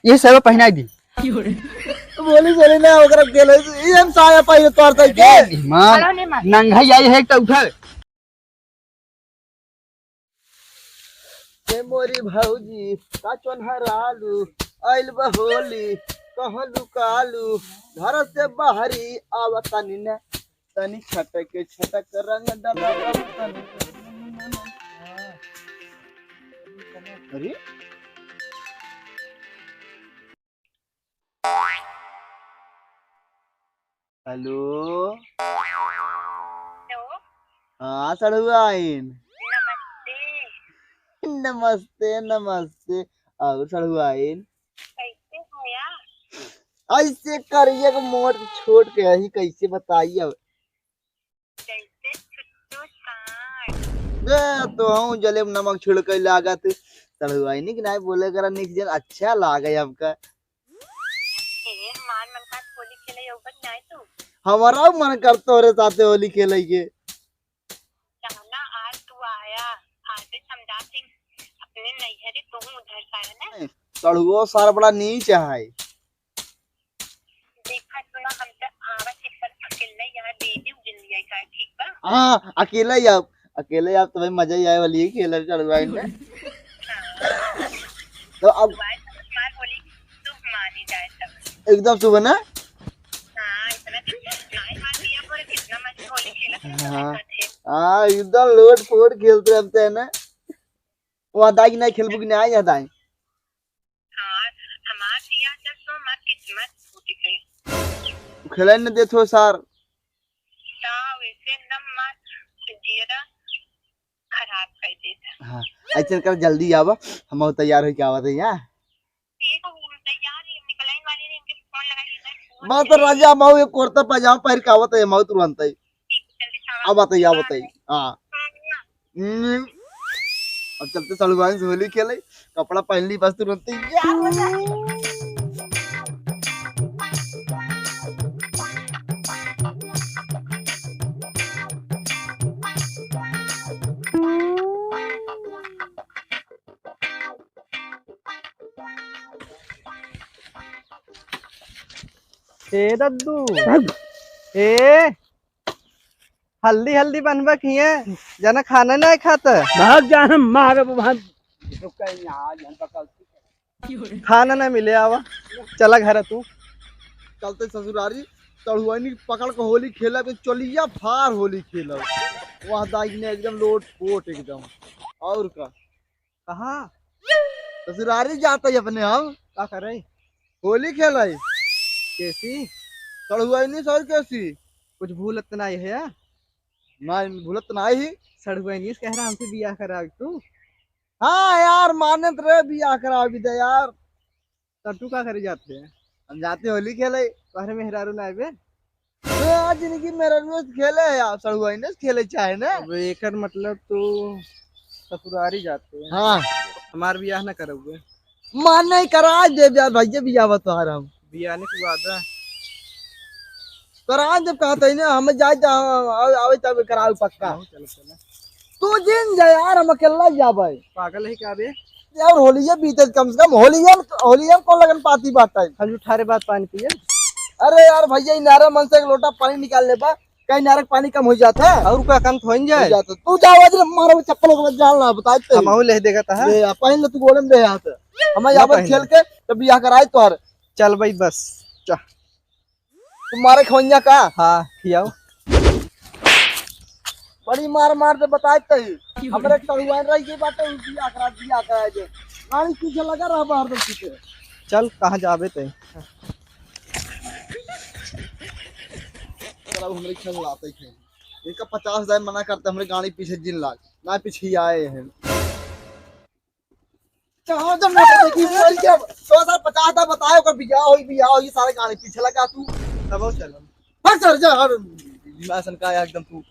ये सब पहना दी बोली ना ओकरा गेले ई हम साया पहले तोरते के मां नंगा आई है तो उठा हे मोरी भौजी का चोनहरालू आइल बहोली कहाँ लुकालू घर से बाहरी आवतनी ने तनी छटक रंग डला अरे हेलो हाँ सड़ुआइन नमस्ते नमस्ते और सड़ुआइन कैसे हो यार? ऐसे करिए मोट छोड़ के ही कैसे बताइए अब कैसे छुट्टू सांड? तो हूँ जले नमक छिड़ के लागत सड़ुआइन की नहीं बोले करा निक जन अच्छा लागे आपका ए हमार मन का होली खेले ऊपर नहीं तू हमारा मन करता हो रे साथे होली खेले के जाना आज तू आया आज समझाती अपने नैहरे तू उधर सा है ना सड़ुओ सार बड़ा नीच है देखा सुना हमसे आवाज एक पर अकेले यहाँ बेबी उजल लिया का ठीक बा हाँ अकेले आप तो भाई मजा ही आए वाली खेल सड़ुआइन में तो अब हमार होली शुभ मानी जाए सब एकदम सुबह ना हाँ इतना नहीं मान दिया पर कितना मजा होली खेला हाँ हाँ एकदम लोट फोट खेलते रहते हैं ना वो दाई की नहीं खेलबू की नहीं दाई हाँ हमार दिया जब तो हमार किस्मत फूट गई खेले न देथो सार ता वैसे नम मार जीरा खराब कर देता हाँ ऐसे कर जल्दी आवा हम तैयार हो के आवत है यार ठीक है तैयार ही निकलने वाले ने इनके फोन लगा लिया बात तो राजा माऊ एक कुर्ता पजामा पहन के आवत है माऊ तुरंत ही आवत है हाँ अब चलते सलमान से होली खेले कपड़ा पहन ली बस तुरंत ही ए दद्दू ए हल्दी हल्दी बनबा किए जना खाना नहीं खाता भाग जा हम मारे वहां खाना नहीं मिले आवा चला घर तू चलते ससुरारी तड़ुआनी पकड़ के होली खेला पे चलिया फार होली खेला वहाँ दाई ने एकदम लोट पोट एकदम और का कहाँ ससुरारी जाता है अपने हम क्या कर रही होली खेला कैसी तड़ुआनी सर कैसी कुछ भूलत तो नहीं है या? ना भूलत नहीं ही सड़ुआनी कह रहा हमसे बियाह करा तू हाँ यार मानत रहे बियाह करा भी दे यार तब तू क्या करे जाते हैं हम जाते होली खेले तुम्हारे मेहरारू ना आवे तो आज जिंदगी मेरा रोज खेले यार सड़ुआनी खेले चाहे ना अब एकर मतलब तू ससुरारी जाते हैं हाँ हमार बियाह ना करोगे मान नहीं करा दे यार भैया बियाह बता रहा हूँ बियाह ने की वादा करा जब कहते हैं ना हम जाए आवे तब कराओ पक्का चलो चलो तू जिन जा यार हम अकेला जाबे पागल है क्या बे यार होलिया बीते कम से कम होलिया को लगन पाती बात है हम उठारे बात पानी पिए अरे यार भैया नारा मन से एक लोटा पानी निकाल ले बा कहीं नारे पानी कम हो जाता है और क्या काम हो जाए जाता तू जाओ आज मारो चप्पल को जान ला बता दे हम ले देगा ता पहन ले तू गोलम दे हाथ हम यहाँ खेल के तब बियाह कराए तोर चल भाई बस चा तुम्हारे खवैया का हाँ खियाओ बड़ी मार मार से बताते हमरे तड़ुआन रही के बात बियाह करा जे गाड़ी पीछे लगा रहा बाहर तक पीछे चल कहाँ जाबे ते चलो हमरे खेल लाते हैं इनका 50,000 मना करते हमरे गाड़ी पीछे जिन लाग ना पीछे ही आए हैं कहाँ जब ना देखी बोल के 2050 था बताओ कर बियाह होई सारे गाड़ी पीछे लगा तू तब चल हट सर जा हर दिमासन का एकदम तू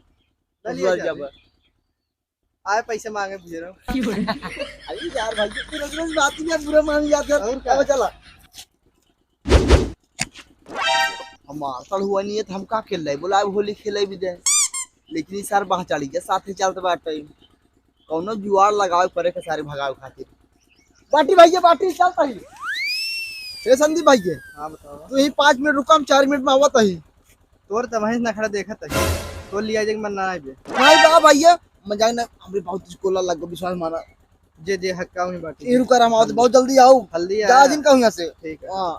जब आए पैसे मांगे बुझे रहो अरे यार भाई तू रोज बात ही बुरा मान जाते और क्या चला हमार सड़ हुआ नहीं है हम का खेल रहे बोला होली खेले भी दे लेकिन इस सार बाह चली के साथ ही चलते बाटे कौनो जुआर लगावे परे के सारे भगावे खातिर बाटी भैया बाटी चलता ही ए संदीप भाई के हाँ बताओ। तू यही 5 मिनट रुका, हम 4 मिनट में आवत ही। तोर तमहिस ना खड़ा देखत है तो लिया जे मन ना आबे नहीं बा भैया मजाक ना, हमरे बहुत कोला लग गो, विश्वास माना। जे जे हक्का हुई बाटी ए रुका हम आवत, बहुत जल्दी आओ, हल्दी ज्यादा आया। दिन का यहाँ से। ठीक है। हां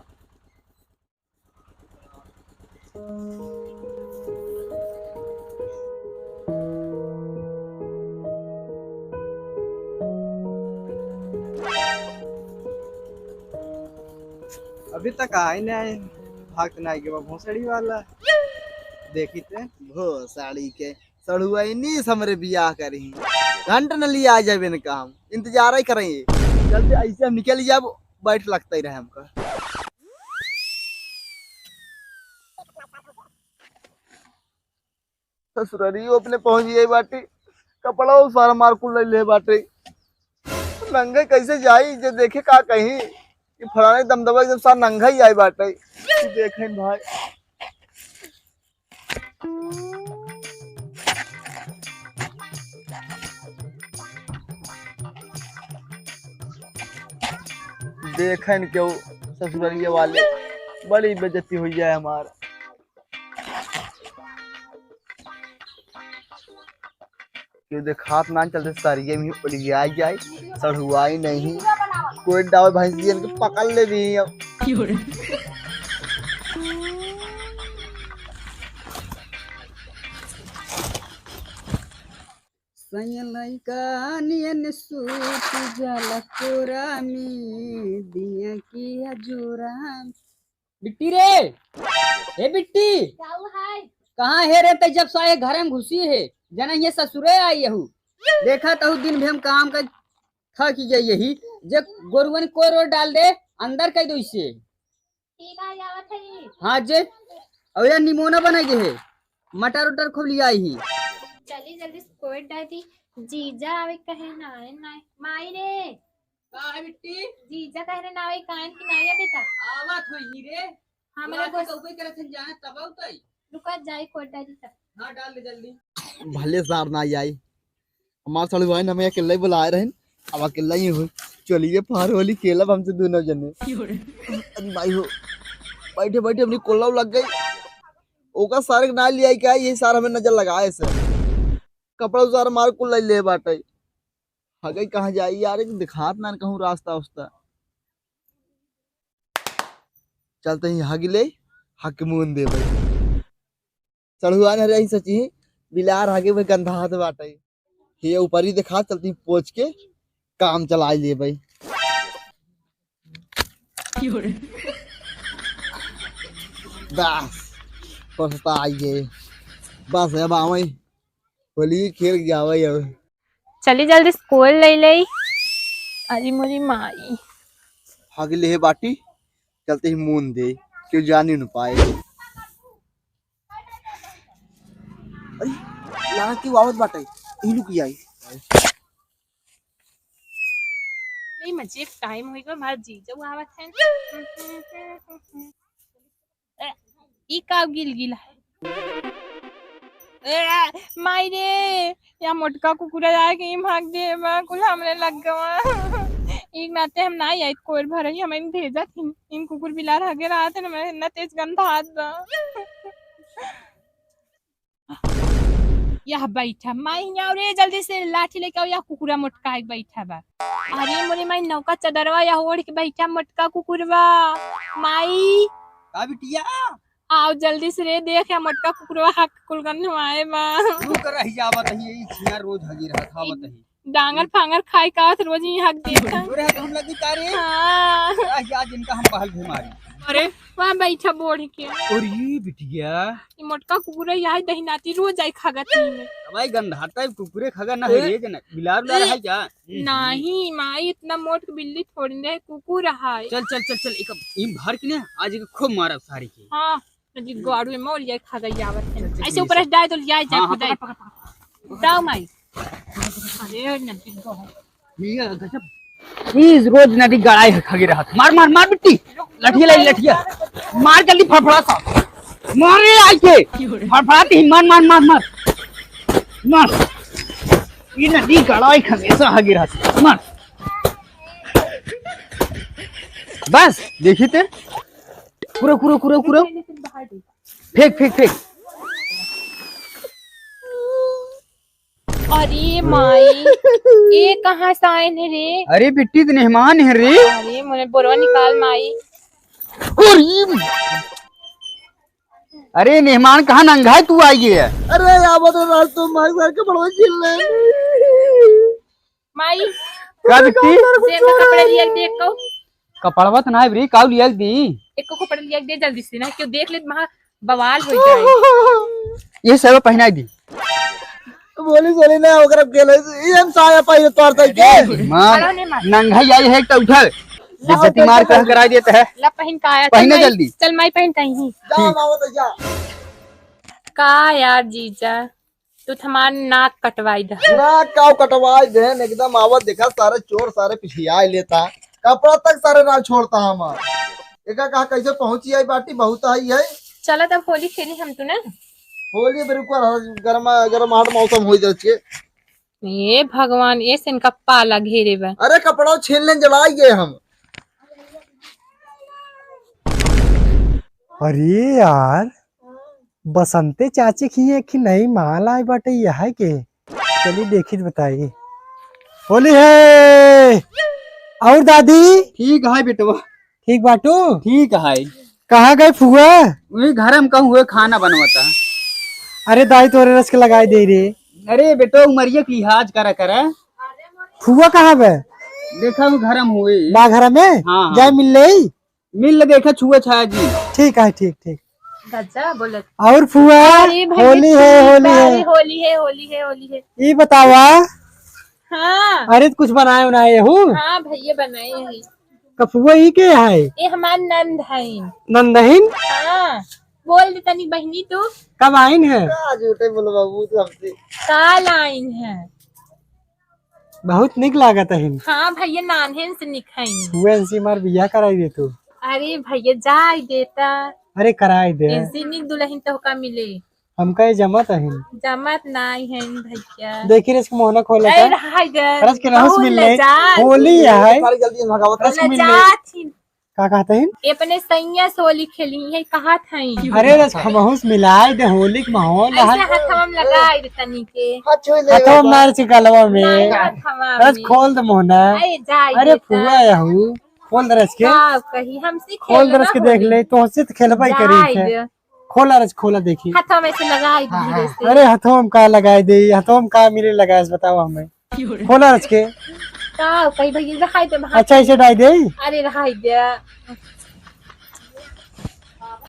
अभी तक आए नहीं आए, भाग नहीं के भोसड़ी वाला देखी थे। भो साड़ी के सड़ुआ नहीं हमरे बियाह करी, घंटा न लिया आ जाबे न काम, इंतजार ही करेंगे। जल्दी ऐसे हम निकल जाब, बैठ लगता ही रहे हमका। ससुरारी अपने पहुंच गई बाटी, कपड़ा सारा मार कुल ले बाटे। नंगे कैसे जाई जे देखे का कहीं कि फलाने दमदबा एकदम सारा नंगा ही आई बाटे। देखें भाई देखें क्यों ससुरारिये वाले बड़ी बेइज्जती हुई है हमारा। क्यों देखात ना चलते सरिये में उलिया जाए, सड़ुआई नहीं कोई डाव भैंसी के पकड़ ले भी अब। लइका नियन सूत जला कोरा में दिया की हजूरा। बिट्टी रे, ए बिट्टी कहाँ है रे? ते जब साए घर में घुसी है जना ये ससुरे आई हूँ, देखा तो दिन भी हम काम कर थक गई यही जे गोरुवन को रोड डाल दे अंदर कह दो इसे। हाँ जे और यार निमोना बना के है, मटर उटर खूब लिया ही। जल्दी जल्दी स्कोर डाल दी। जीजा आवे कहे ना आए ना माई रे का है बिट्टी? जीजा कहे रे ना आवे कान की नाया बेटा आवत होई रे। हमरा को तो कोई करत जाने तब उतई रुका जाए कोट डाल दी। हां डाल दे जल्दी। भले सार ना आई हमार सड़ुआई हमें अकेले बुलाए रहे, अब अकेला ही हो। चलिए पार होली खेलब हमसे दोनों जने। अरे भाई हो बैठे बैठे अपनी कोल्ला लग गई, ओका सारे ना लिया क्या ये सारा हमें नजर लगाए से कपड़ा सारा मार कुल ले बाटे। हगई कहाँ जाई यार, दिखात ना कहूँ रास्ता उस्ता। चलते ही हग ले हक मुन दे भाई। सड़ुआ ने रही सची बिलार हगे भाई गंधा हाथ बाटे। ये ऊपर ही दिखा, चलती पोछ के काम चला लिए भाई। बस पछता आइए बस अब आवे होली खेल जावे अब। चली जल्दी स्कोर ले ले। अरे मोरी माई हग ले बाटी, चलते ही मुन दे क्यों जानी न पाए। अरे लगा की वावत बाटे ई लुक आई। नहीं मजे टाइम होई गो मार जीजा आवत है। ई का गिल गिल माई रे या मोटका कुकुरा जाके ई भाग दे बा कुल हमरे लग गवा। एक नाते हम ना आई कोर भरई हमें भेजा थी इन कुकुर बिलार हगे रहा थे ना मैं ना तेज गंधा हाथ बा। यह बैठा माई यहाँ रे जल्दी से लाठी लेके आओ, या कुकुरा मोटका एक बैठा बा। अरे मोरे माई नौका चदरवा या ओढ़ के बैठा मोटका कुकुरवा। माई का बिटिया आओ जल्दी से रे, देख या मोटका कुकुरवा हक कुलगन हमारे बा। तू कर रही जावत है ये छिया रोज हगी रहा खावत है। डांगर फांगर खाई का रोज ही हक देता। तोरे हम लगी तारे हाँ आज इनका हम पहल बीमारी। अरे वहाँ बैठा बोढ़ के। और ये बिटिया ये मोटका कुकुरा यहाँ दहीनाती रोज आई खागत में। भाई गंधाता कुकुरे खगा ना है रे ना बिलार ला रहा है क्या? नहीं माई इतना मोट बिल्ली थोड़ी ना कुकुर रहा है। चल चल चल चल एक इम भर के ना आज एक खूब मारा सारी की। हाँ जी गाड़ू में मोल ये खा गई आवत है। ऐसे ऊपर से डाल तो जाए जाए खुदा डाउ माई। अरे नदी को ये गजब प्लीज रोज नदी गड़ाई खगे रहा। मार मार मार बिट्टी लठिया लाई लठिया मार जल्दी फड़फड़ा सा मार रे आई के फड़फड़ाती ही मार मार मार मार मार। ये नदी गड़ाई खगे सा हगे रहा मार। बस देखी ते पूरा पूरा पूरा पूरा फेंक फेंक फेंक। अरे माई ये कहाँ से आए हैं रे? अरे बिट्टी तो मेहमान है रे। अरे मुझे बोरवा निकाल माई। अरे मेहमान कहाँ नंगा है तू आई है? अरे यार तो रात तो मार मार के बड़वा चिल ले। माई का बिट्टी? से कपड़े लिया देख को। कपड़वा तो ना रे काउ लिया दी। एक को कपड़े लिया दे जल्दी से ना क्यों देख ले वहां बवाल हो जाए। ये सब पहना दी। बोली सोली ना ओकरा गेले ई हम साया पाई तोर तक के मां नंगा आई है तो उठा बेइज्जती मार कर करा देता है। ला पहन का आया पहने जल्दी। चल माई पहन कहीं जा माओ तो जा। का यार जीजा तू हमार नाक कटवाई दा। ना काव कटवाई देन एकदम आवत देखा सारे चोर सारे पिछियाई लेता कपड़ा तक सारे ना छोड़ता हमार। एका कहा कैसे पहुंची आई बाटी बहुत आई है। चलो तब होली खेली हम तू ना। होली बिल्कुल गरम हाट मौसम हो जाए। ये भगवान ये से इनका पाला घेरे बा। अरे कपड़ा छीन लेन जलाइए हम। अरे यार बसंते चाची की है कि नहीं माल आए बाटे यह है के चलिए देखी बताइए। होली है और दादी ठीक है बेटवा ठीक बाटू ठीक है। कहाँ गए फुआ? वही घर हम कहूँ हुए खाना बनवाता। अरे दाई तोरे रस के लगाई दे रे। अरे बेटो उमरिया की लिहाज करा करे। फुआ कहाँ बे? देखा वो घर हम हुए बा घर में हाँ। जाए मिल ले मिल लगे देखा छुआ छाया जी। ठीक है ठीक ठीक। गजा बोलत। और फुआ अरे भाई होली है होली है होली है होली है होली है। ये बतावा। हाँ अरे तो कुछ बनाए उनाए हूँ हाँ भैया बनाए हैं। कफुआ ही के है ये हमार नंद है। नंदहीन हाँ बोल दे तनी बहनी तू कब आइन है? आज उठे बोलो बाबू तो हमसे काल आइन है। बहुत निक लागत है। हाँ भैया नानहेन से निखाई। फुआ इनसे मार बियाह कराई दे तू। अरे भैया जाई देता अरे कराई दे इनसे निक दुल्हन तो का मिले। हमका ये जमत है। जमत नहीं है भैया। देखी रस के मोहना खोला अरे था हाय गर रस के रस मिल ले होली है सारी जल्दी भगावत रस मिल ले जाती का कहते हैं? ये अपने सैया से होली खेली है कहा था। अरे रस खमहुस मिलाए दे होली के माहौल ऐसे है। हथवा में लगाई दे तनी के। हाथ छुई ले हथवा मार के गलवा में नहीं हथवा रस में। खोल दे मोहना। अरे जाई अरे देता। फुआ यहू खोल दे रस के का कही हमसे खोल दे रस के देख ले तो हमसे तो खेलबा ही करी थे। खोला रस खोला देखी। हथवा में से लगाई धीरे से। अरे हथवा में का लगाए दे हथवा में का मिले लगाए बताओ हमें। खोला रस के का कही भैया रखाई दे। अच्छा ऐसे डाई दे। अरे रखाई दे